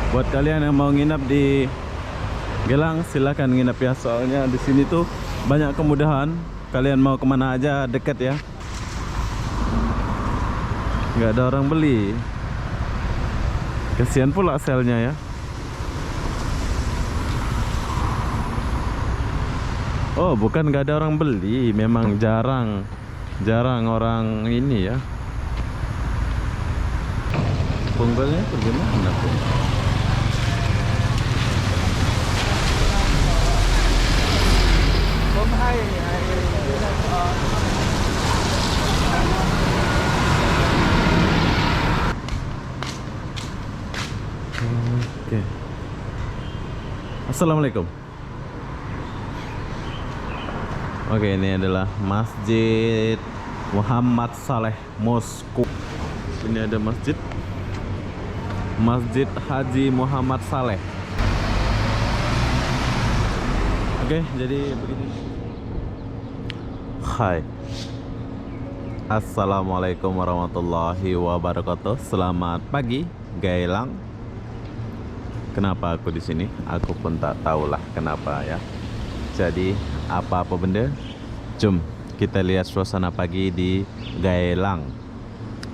Buat kalian yang mau nginap di Gelang, silakan nginap ya. Soalnya di sini tuh banyak kemudahan. Kalian mau kemana aja dekat ya. Nggak ada orang beli. Kasihan pula selnya ya. Oh, bukan nggak ada orang beli, memang jarang orang ini ya. Punggulnya itu gimana tuh? Oke. Assalamualaikum. Oke, ini adalah Masjid Muhammad Saleh Moskow. Ini ada Masjid Haji Muhammad Saleh. Oke, jadi begini. Hai. Assalamualaikum warahmatullahi wabarakatuh. Selamat pagi, Gailang. Kenapa aku di sini? Aku pun tak tahulah kenapa ya. Jadi apa-apa benda, jom kita lihat suasana pagi di Gailang.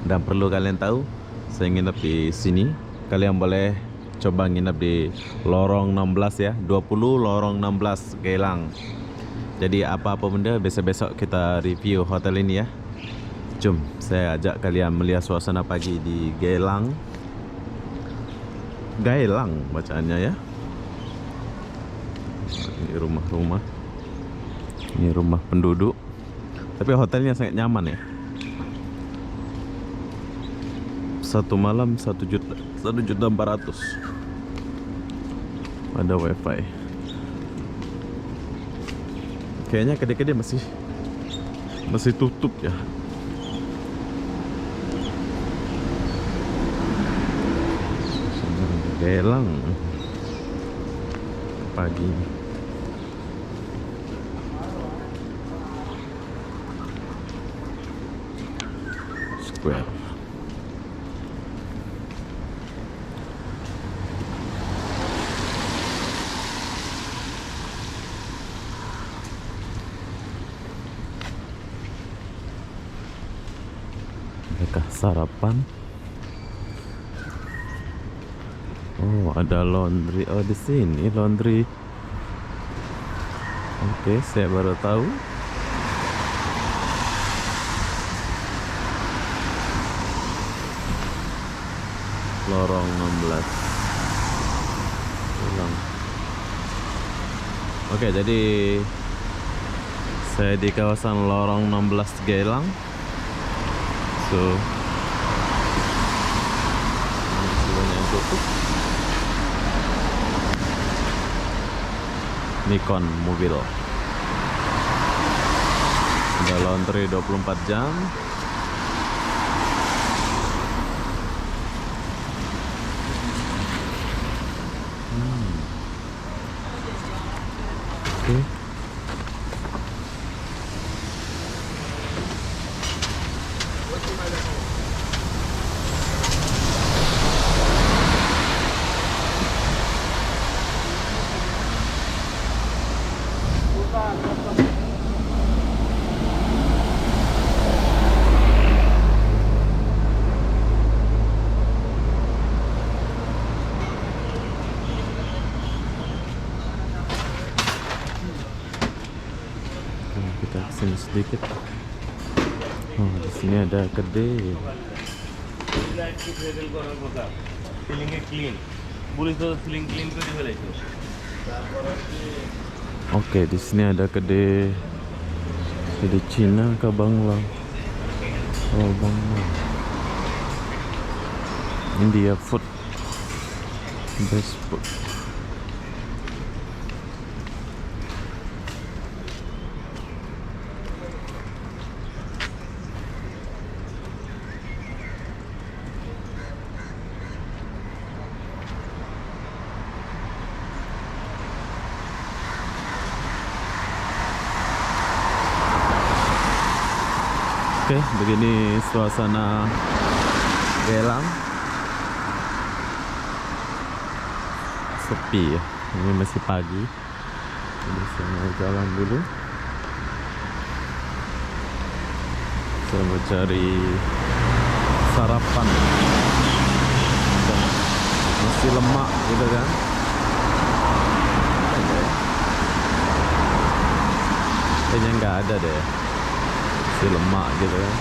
Dan perlu kalian tahu, saya nginep di sini. Kalian boleh coba nginep di lorong 16 ya, 20 lorong 16 Gailang. Jadi apa-apa benda, besok-besok kita review hotel ini ya. Jom saya ajak kalian melihat suasana pagi di Gailang. Gailang bacaannya ya. Ini rumah-rumah, ini rumah penduduk, tapi hotelnya sangat nyaman ya. Satu malam 1.400.000. Ada wifi. Kayaknya kedai-kedai masih tutup ya. Gailang pagi. Square. Adakah sarapan? Oh, ada laundry. Oh, di sini laundry. Oke, saya baru tahu. Lorong 16 Gailang. Oke, jadi saya di kawasan lorong 16 Gailang. So, semuanya tutup. Nikon mobil. Ada laundry 24 jam. Oke. Kita kesini sedikit. Oh, di sini ada kedai. Oke, di sini ada kedai Cina ke Bangla. Oh, Bangla. India food, best food. Oke, begini suasana Gailang. sepi ya. Ini masih pagi. Jadi saya mau jalan dulu. Saya mau cari sarapan. Masih lemak gitu kan. Kayaknya nggak ada deh. Masih lemak gitu kan.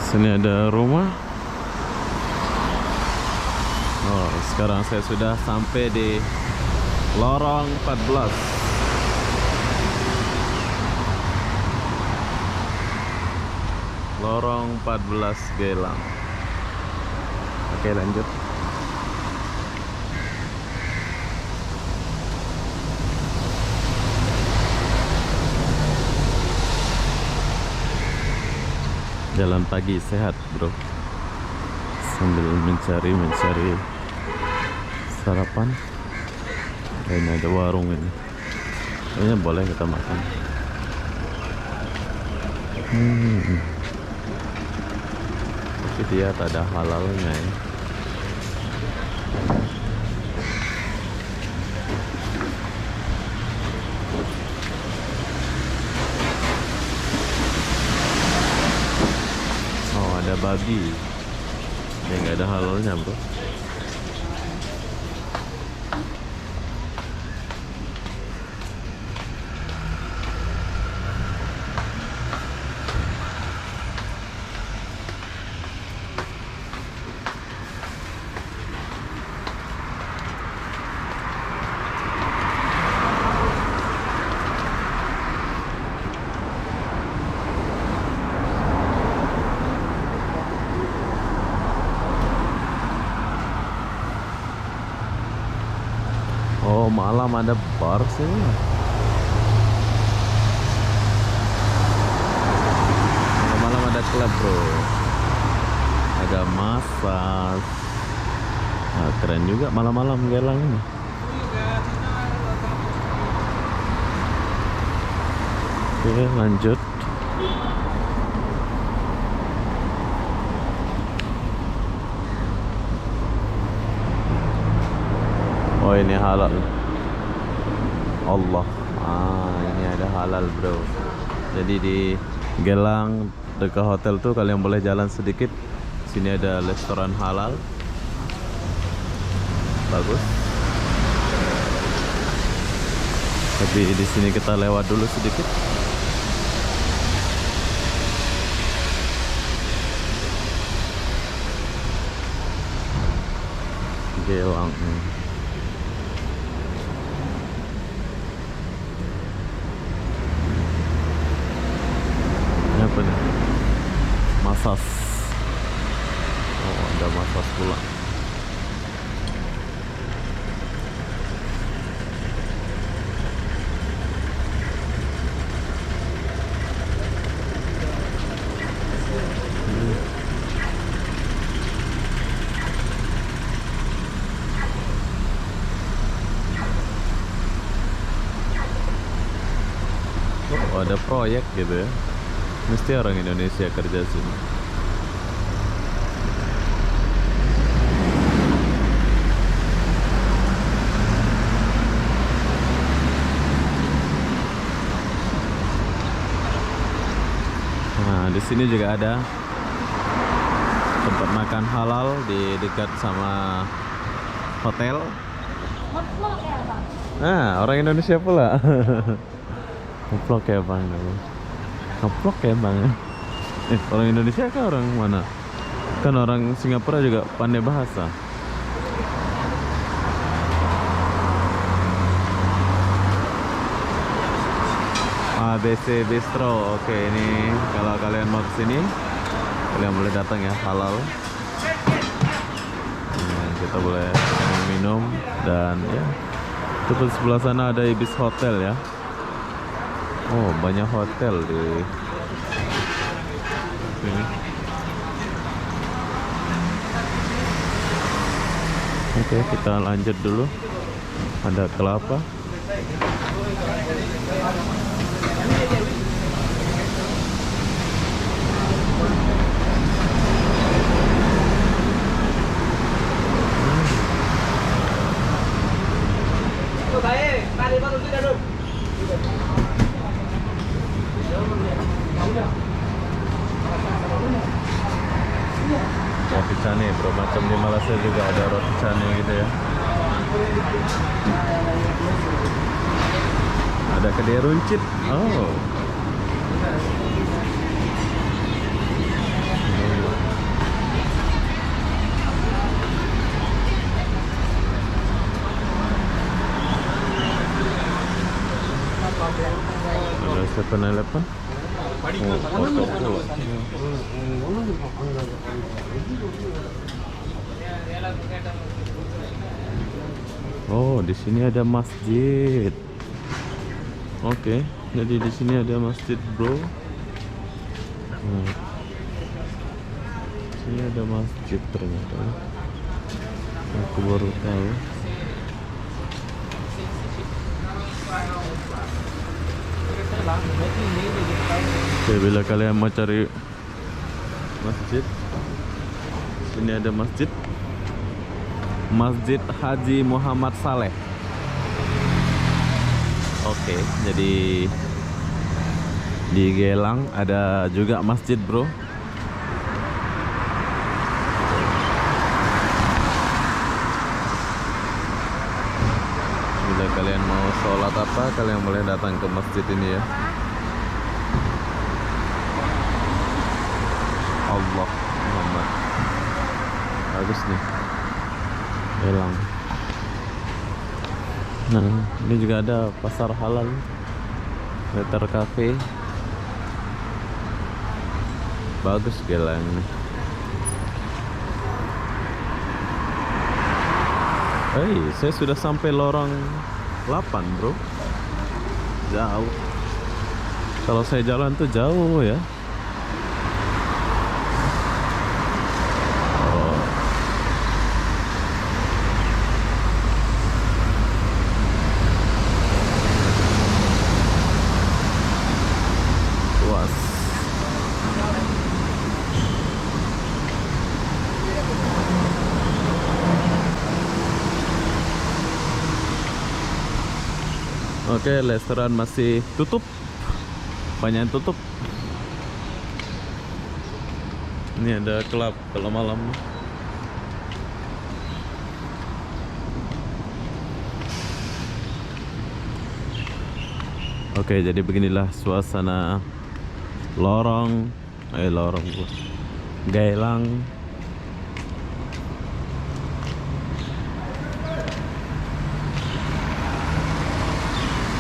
Sini ada rumah. Oh, sekarang saya sudah sampai di Lorong 14. Lorong 14 Geylang. Oke, lanjut. Jalan pagi sehat, bro. Sambil mencari sarapan. Kayaknya ada warung ini. Kayaknya boleh kita makan. Tapi dia tak ada halalnya ya. Oh, ada babi. Ya nggak ada halalnya, bro. Oh, malam ada bar sih. Malam ada klub, bro. Ada massage. Nah, keren juga malam-malam Geylang ini. Oke, lanjut. Oh, ini halal. Allah. Ini ada halal, bro. Jadi di Geylang dekat hotel tuh kalian boleh jalan sedikit. Sini ada restoran halal. Bagus. Tapi di sini kita lewat dulu sedikit. Geylang. Apa nih? Massage. Oh, ada massage pula. Oh, ada proyek gitu ya. Mesti orang Indonesia kerja sini. Nah, di sini juga ada tempat makan halal di dekat sama hotel. Ngeplok ya, Bang? Nah, orang Indonesia pula. Ngeplok ya, Bang. Ngeplok ya, Bang. Orang Indonesia kah orang mana? Kan orang Singapura juga pandai bahasa. ABC Bistro. Oke, ini kalau kalian mau kesini, kalian boleh datang ya, halal. Nah, kita boleh minum dan ya. Terus sebelah sana ada Ibis Hotel ya. Oh, banyak hotel di sini. Oke, kita lanjut dulu. Ada kelapa. Roti canai bro, macam di Malaysia juga ada roti canai gitu ya. Ada kedai runcit. Oh. Ada 7-Eleven. Oh, di sini ada masjid. Oke, jadi di sini ada masjid, bro. Sini ada masjid ternyata. Aku baru tahu. Oke, bila kalian mau cari masjid, sini ada masjid. Masjid Haji Muhammad Saleh. Oke, jadi di Gelang ada juga masjid, bro. Bila kalian mau sholat apa, kalian boleh datang ke masjid ini ya. Allah Muhammad. Bagus nih. Gelang. Nah, ini juga ada pasar halal, Letter Cafe. Bagus Gelang nih. Saya sudah sampai lorong 8, bro. Jauh. Kalau saya jalan tuh jauh ya. Oke, restoran masih tutup. Banyak yang tutup. Ini ada klub kalau malam. Oke, jadi beginilah suasana lorong Gelang.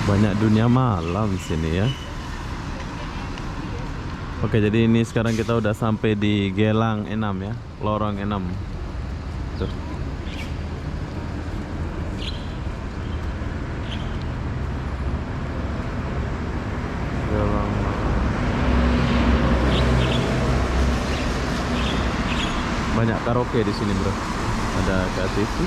Banyak dunia malam di sini ya. Oke, jadi ini sekarang kita udah sampai di Gelang 6 ya, lorong 6. Tuh. Gelang. Banyak karaoke di sini, bro. Ada KTV.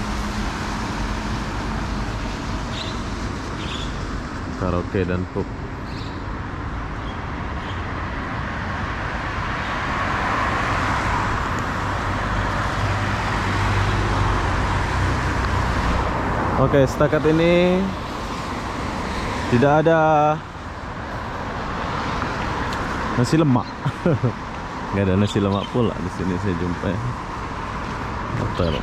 Karaoke dan pub. Oke, setakat ini tidak ada nasi lemak. Nggak ada nasi lemak pula di sini saya jumpai hotel.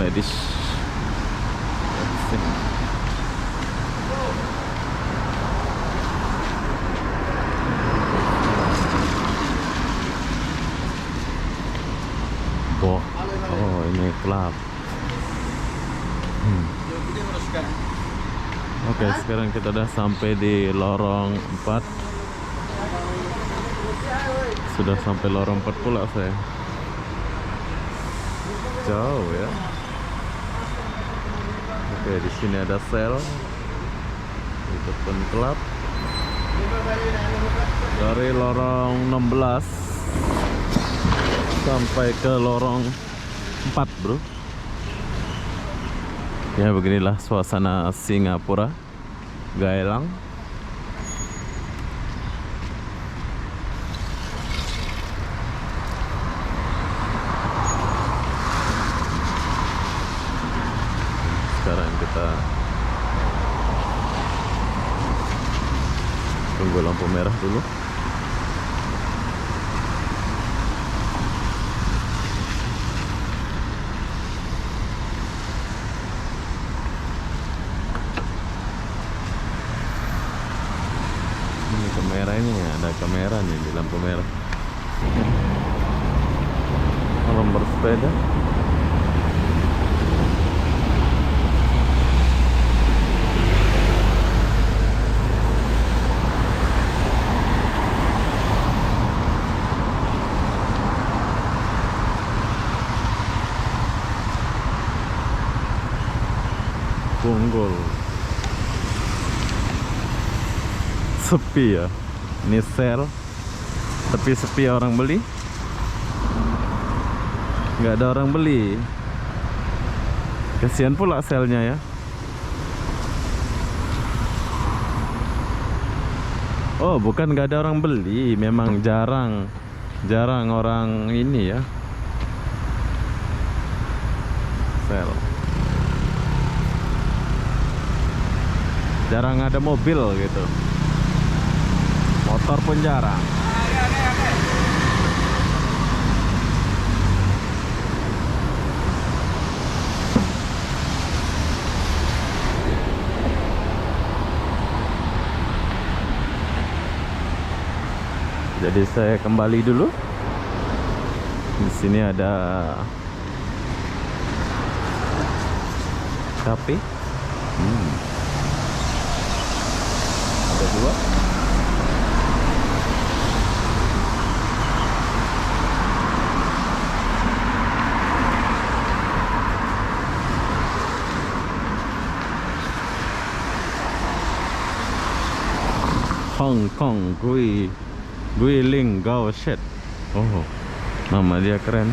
medis. Oh, ini klub. Oke, sekarang kita udah sampai di lorong 4. Sudah sampai lorong 4 pula saya. Jauh ya. Oke, di sini ada sel. Itu pun klub. Dari lorong 16 sampai ke lorong 4, bro. Ya, beginilah suasana Singapura, Geylang. Sekarang kita tunggu lampu merah dulu. Kamera ini ya, ada kamera nih di lampu merah. Orang bersepeda. Punggol. Sepi ya, ini sel, tapi sepi orang beli, nggak ada orang beli, kasihan pula selnya ya. Oh, bukan nggak ada orang beli, memang jarang orang ini ya, sel, jarang ada mobil gitu. Motor pun jarang. Jadi saya kembali dulu. Di sini ada kafe. Ada dua. Hong Kong Guilin Gao Shed. Oh, nama dia keren.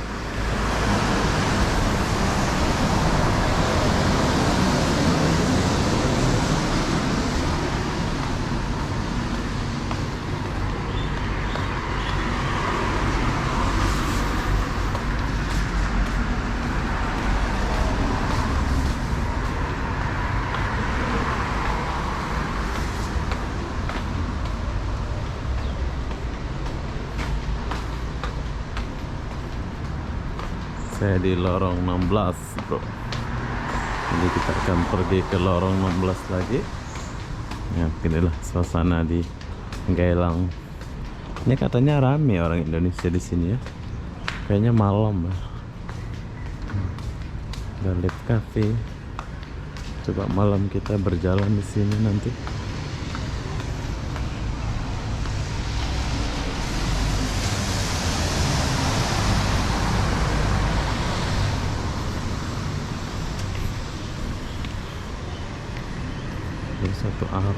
Saya di lorong 16, bro. Jadi kita akan pergi ke lorong 16 lagi. Ya, inilah suasana di Geylang. Ini katanya rame orang Indonesia di sini ya. Kayaknya malam ya. Ada live cafe. Coba malam kita berjalan di sini nanti. Satu arah.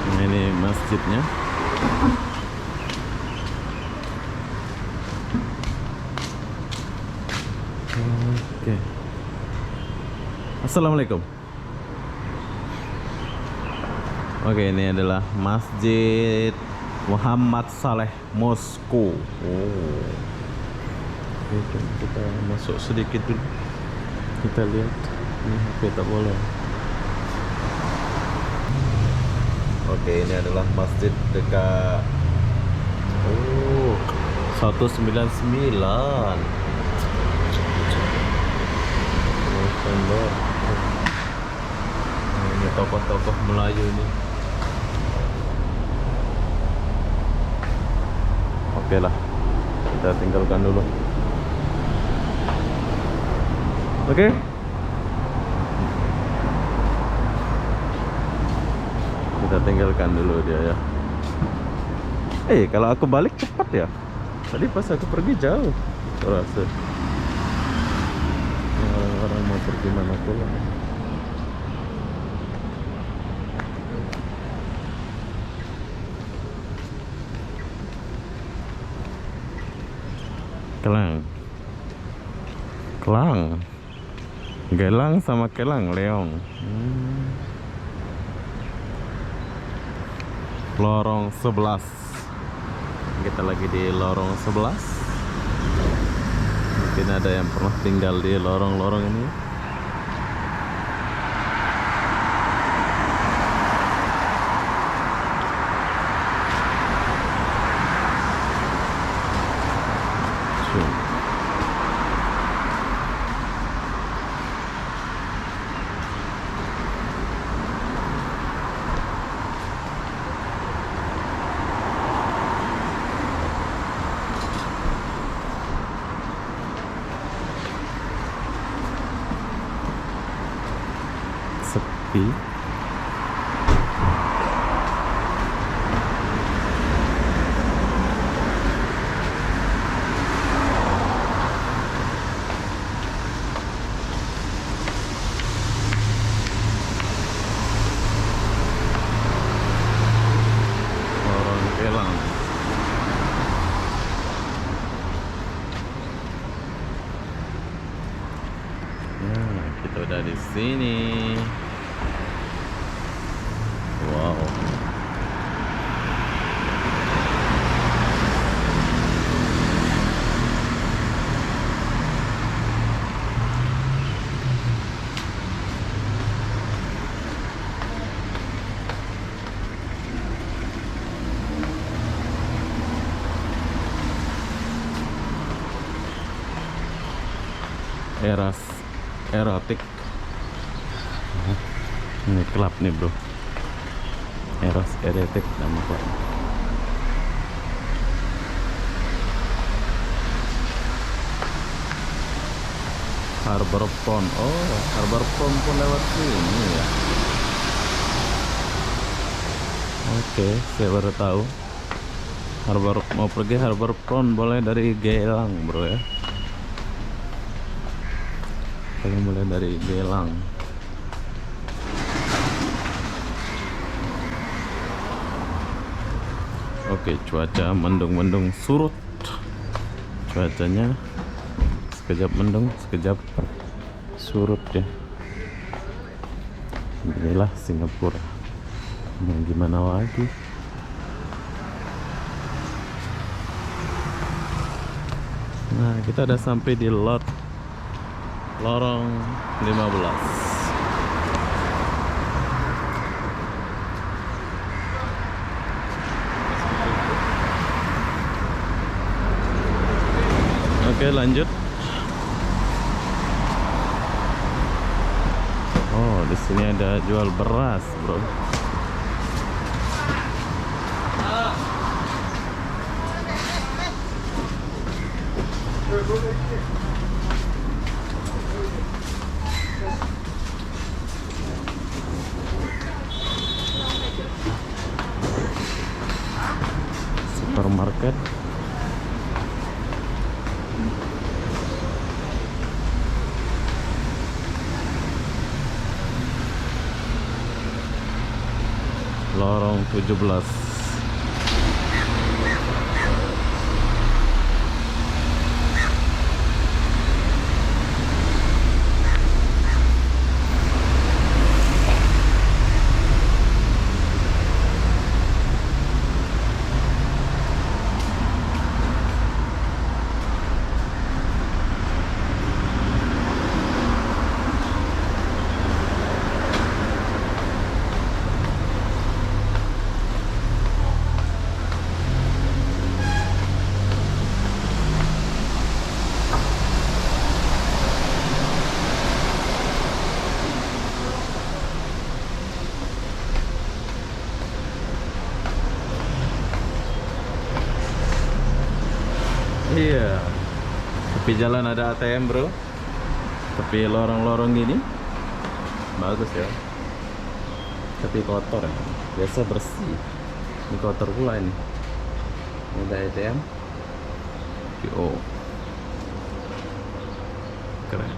Nah, ini masjidnya. Oke. Assalamualaikum. Oke, ini adalah Masjid Muhammad Saleh Moskow. Oh. Oke, kita masuk sedikit dulu. Kita lihat. Ini HP tak boleh. Oke, ini adalah masjid dekat 199. Ini tokoh-tokoh Melayu nih. Oke lah, kita tinggalkan dulu. Oke. Kita tinggalkan dulu dia ya. Kalau aku balik cepat ya. Tadi pas aku pergi jauh, aku rasa. Orang-orang mau pergi mana pulang. Kelang, gelang sama kelang, leong. Lorong 11. Kita lagi di lorong 11. Mungkin ada yang pernah tinggal di lorong-lorong ini. Sepi. Orang Kelang. Nah, kita udah di sini. Wow. Erotik. Ini klub nih bro. Erotik nama klub. Harbor Pond. Oh, Harbor Pond pun lewat sini ya. Oke, saya baru tahu. Mau pergi Harbor Pond boleh dari Gelang bro ya. Kalau mulai dari Gelang. Oke, cuaca mendung-mendung surut. Cuacanya sekejap mendung, sekejap surut ya. Inilah Singapura. Mau gimana lagi? Nah, kita udah sampai di lorong 15. Oke, lanjut. Oh, di sini ada jual beras, bro. Supermarket. Lorong 17. Tepi jalan ada ATM bro, tapi lorong-lorong gini bagus ya, tapi kotor ya. Biasa bersih, ini kotor pula ini. Ini ada ATM PO, keren.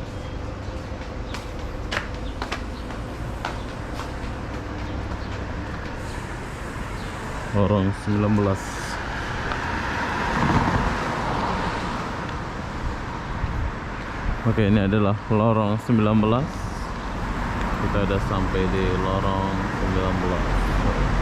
Lorong 19. Oke, ini adalah lorong 19. Kita udah sampai di lorong 19.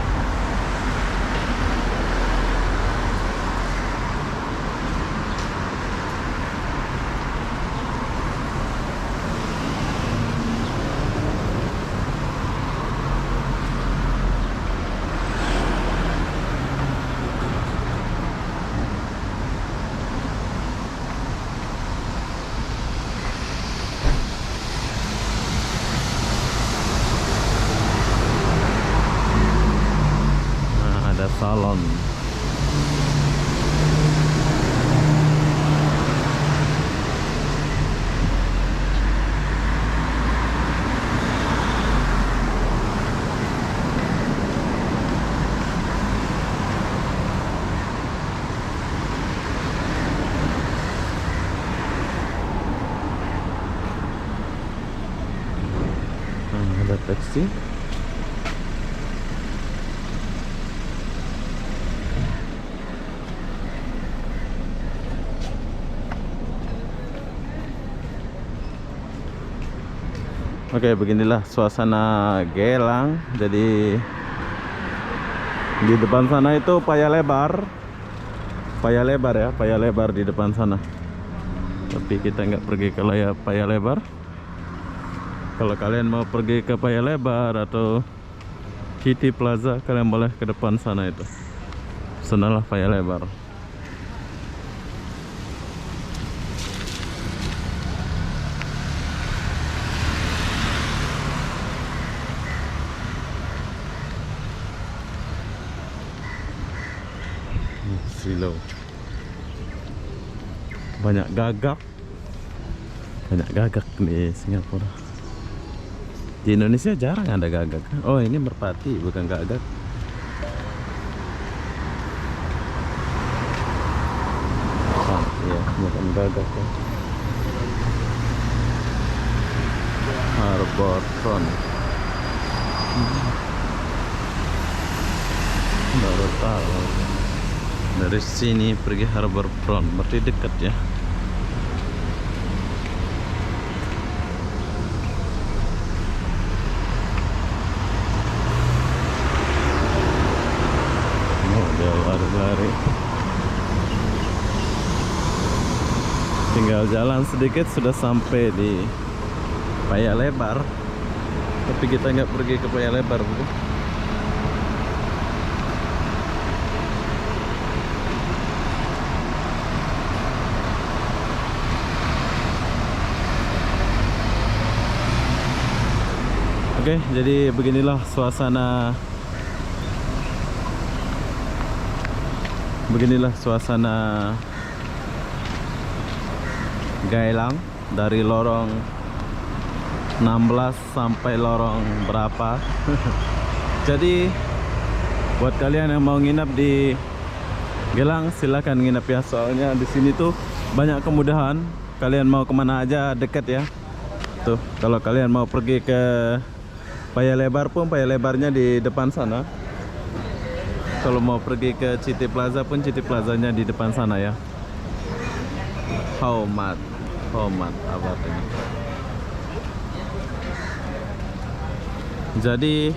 Ada salon. Ada taksi. Oke, beginilah suasana Gelang. Jadi di depan sana itu Paya Lebar. Paya Lebar ya, Paya Lebar di depan sana. Tapi kita nggak pergi ke Paya Lebar. Kalau kalian mau pergi ke Paya Lebar atau City Plaza, kalian boleh ke depan sana itu. Sanalah Paya Lebar. Silo. Banyak gagak di Singapura. Di Indonesia jarang ada gagak. Oh, ini merpati bukan gagak. Oh, iya, bukan gagak ya. Harbor Front. Baru tahu. Dari sini pergi Harbor Front, berarti dekat ya. Oh, dia lari-lari. Tinggal jalan sedikit sudah sampai di Paya Lebar. Tapi kita nggak pergi ke Paya Lebar, bro. Oke, jadi beginilah suasana Geylang dari lorong 16 sampai lorong berapa. Jadi buat kalian yang mau nginap di Geylang silakan nginap ya, soalnya di sini tuh banyak kemudahan. Kalian mau kemana aja dekat ya. Tuh, kalau kalian mau pergi ke Paya Lebar pun Paya Lebarnya di depan sana. Kalau mau pergi ke City Plaza pun City Plazanya di depan sana ya. Haumat apa artinya? Jadi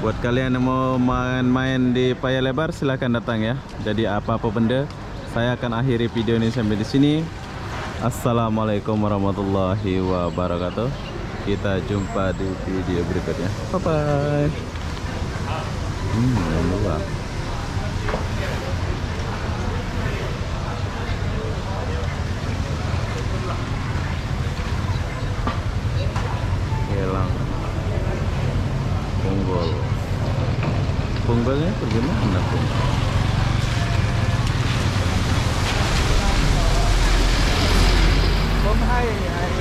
buat kalian yang mau main-main di Paya Lebar silahkan datang ya. Jadi apa-apa benda, saya akan akhiri video ini sampai di sini. Assalamualaikum warahmatullahi wabarakatuh. Kita jumpa di video berikutnya. Bye bye. Alhamdulillah. Gelang Punggol. Punggolnya bagaimana tuh? I